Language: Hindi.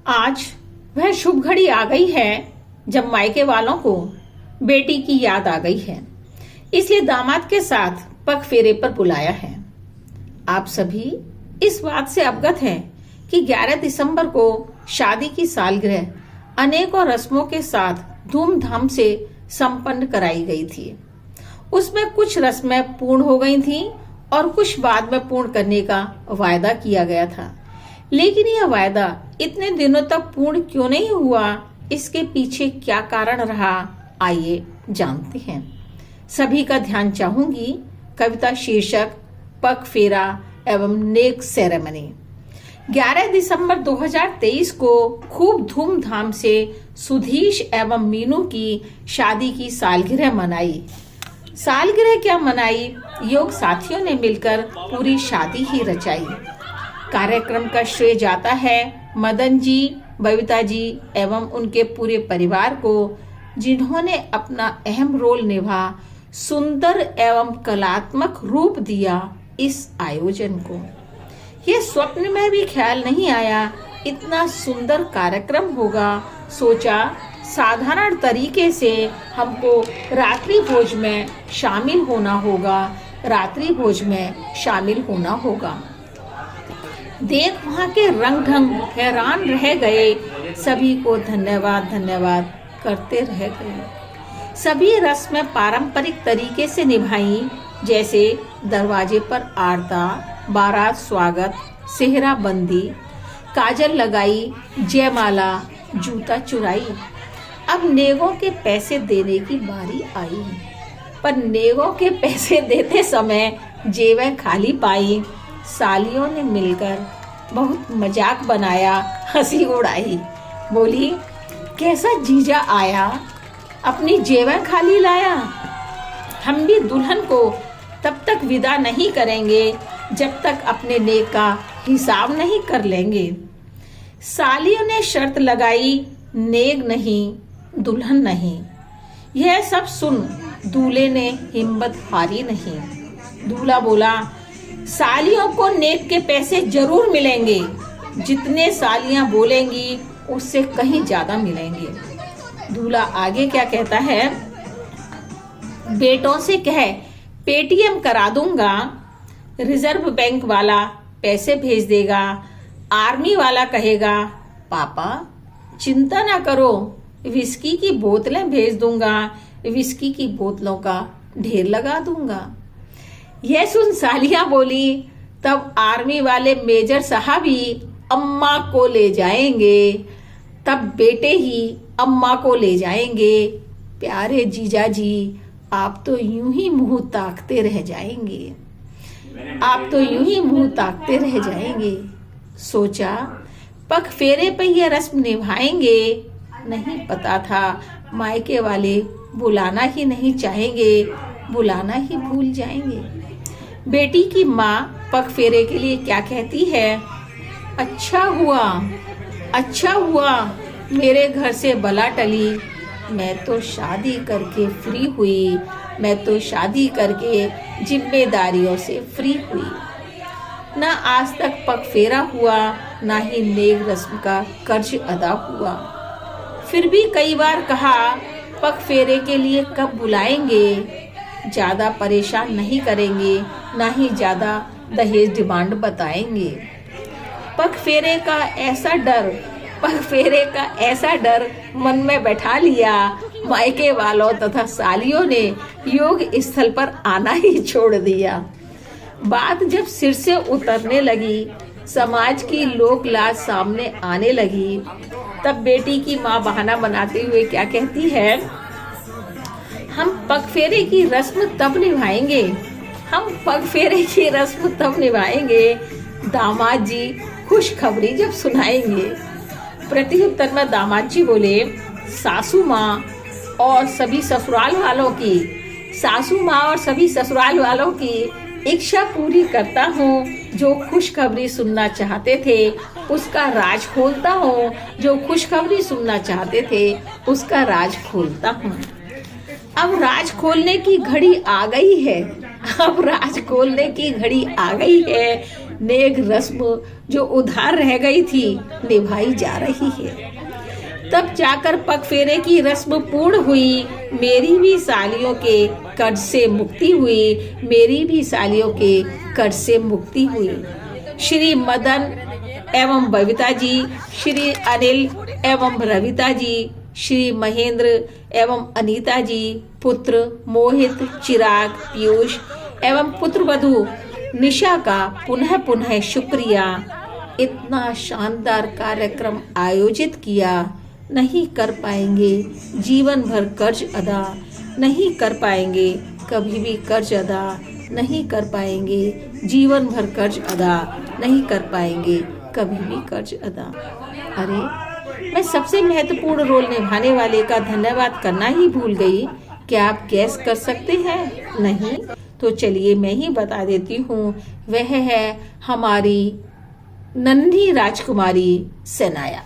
आज वह शुभ घड़ी आ गई है जब मायके वालों को बेटी की याद आ गई है, इसलिए दामाद के साथ पग फेरे पर बुलाया है। आप सभी इस बात से अवगत हैं कि 11 दिसंबर को शादी की सालगिरह अनेकों रस्मों के साथ धूमधाम से संपन्न कराई गई थी। उसमें कुछ रस्में पूर्ण हो गई थीं और कुछ बाद में पूर्ण करने का वायदा किया गया था, लेकिन यह वायदा इतने दिनों तक पूर्ण क्यों नहीं हुआ, इसके पीछे क्या कारण रहा, आइए जानते हैं। सभी का ध्यान चाहूंगी कविता शीर्षक पग फेरा एवं नेक सेरेमनी। 11 दिसंबर 2023 को खूब धूमधाम से सुधीश एवं मीनू की शादी की सालगिरह मनाई। सालगिरह क्या मनाई, योग साथियों ने मिलकर पूरी शादी ही रचाई। कार्यक्रम का श्रेय जाता है मदन जी, बबीता जी एवं उनके पूरे परिवार को, जिन्होंने अपना अहम रोल निभा सुंदर एवं कलात्मक रूप दिया इस आयोजन को। यह स्वप्न में भी ख्याल नहीं आया इतना सुंदर कार्यक्रम होगा। सोचा साधारण तरीके से हमको रात्रि भोज में शामिल होना होगा। देख वहाँ के रंग ढंग हैरान रह गए, सभी को धन्यवाद करते रह गए। सभी रस्में पारंपरिक तरीके से निभाई, जैसे दरवाजे पर आरता, बारात स्वागत, सेहरा बंदी, काजल लगाई, जयमाला, जूता चुराई। अब नेगों के पैसे देने की बारी आई, पर नेगों के पैसे देते समय जेबें खाली पाई। सालियों ने मिलकर बहुत मजाक बनाया, हंसी उड़ाई। बोली, कैसा जीजा आया, अपनी जेबें खाली लाया। हम भी दुल्हन को तब तक विदा नहीं करेंगे जब तक अपने नेक का हिसाब नहीं कर लेंगे। सालियों ने शर्त लगाई, नेक नहीं, दुल्हन नहीं। यह सब सुन दूल्हे ने हिम्मत हारी नहीं। दूल्हा बोला, सालियों को नेक के पैसे जरूर मिलेंगे, जितने सालियां बोलेंगी उससे कहीं ज्यादा मिलेंगे। दूल्हा आगे क्या कहता है, बेटों से कहे पेटीएम करा दूंगा, रिजर्व बैंक वाला पैसे भेज देगा, आर्मी वाला कहेगा पापा चिंता ना करो, विस्की की बोतलें भेज दूंगा, विस्की की बोतलों का ढेर लगा दूंगा। यह सुन सालियां बोली, तब आर्मी वाले मेजर साहब ही अम्मा को ले जाएंगे, तब बेटे ही अम्मा को ले जाएंगे। प्यारे जीजा जी, आप तो यूं ही मुंह ताकते रह जाएंगे। सोचा पग फेरे पे यह रस्म निभाएंगे, नहीं पता था मायके वाले बुलाना ही नहीं चाहेंगे, बुलाना ही भूल जाएंगे। बेटी की माँ पग फेरे के लिए क्या कहती है, अच्छा हुआ मेरे घर से बला टली, मैं तो शादी करके फ्री हुई, मैं तो शादी करके जिम्मेदारियों से फ्री हुई। ना आज तक पग फेरा हुआ, ना ही नेक रस्म का कर्ज अदा हुआ। फिर भी कई बार कहा पग फेरे के लिए कब बुलाएंगे, ज्यादा परेशान नहीं करेंगे, ना ही ज्यादा दहेज डिमांड बताएंगे। पग फेरे का ऐसा डर मन में बैठा लिया, मायके वालों तथा सालियों ने योग स्थल पर आना ही छोड़ दिया। बात जब सिर से उतरने लगी, समाज की लोक लाज सामने आने लगी, तब बेटी की माँ बहाना बनाते हुए क्या कहती है, हम पग फेरे की रस्म तब निभाएंगे, दामाद जी खुशखबरी जब सुनाएंगे। प्रत्युत्तर में दामाद जी बोले, सासू माँ और सभी ससुराल वालों की इच्छा पूरी करता हूँ। जो खुशखबरी सुनना चाहते थे उसका राज खोलता हूँ, अब राज खोलने की घड़ी आ गई है, नेक रस्म जो उधार रह गई थी निभाई जा रही है। तब जाकर पगफेरे की रस्म पूर्ण हुई, मेरी भी सालियों के कर्ज से मुक्ति हुई, मेरी भी सालियों के कर्ज से मुक्ति हुई। श्री मदन एवं बबीता जी, श्री अनिल एवं रविता जी, श्री महेंद्र एवं अनीता जी, पुत्र मोहित, चिराग, पीयूष एवं पुत्रवधू निशा का पुनः पुनः शुक्रिया। इतना शानदार कार्यक्रम आयोजित किया, नहीं कर पाएंगे जीवन भर कर्ज अदा, नहीं कर पाएंगे कभी भी कर्ज अदा, नहीं कर पाएंगे जीवन भर कर्ज अदा, नहीं कर पाएंगे कभी भी कर्ज अदा। अरे मैं सबसे महत्वपूर्ण रोल निभाने वाले का धन्यवाद करना ही भूल गई। क्या आप गैस कर सकते हैं? नहीं तो चलिए मैं ही बता देती हूँ, वह है हमारी नन्ही राजकुमारी सनाया।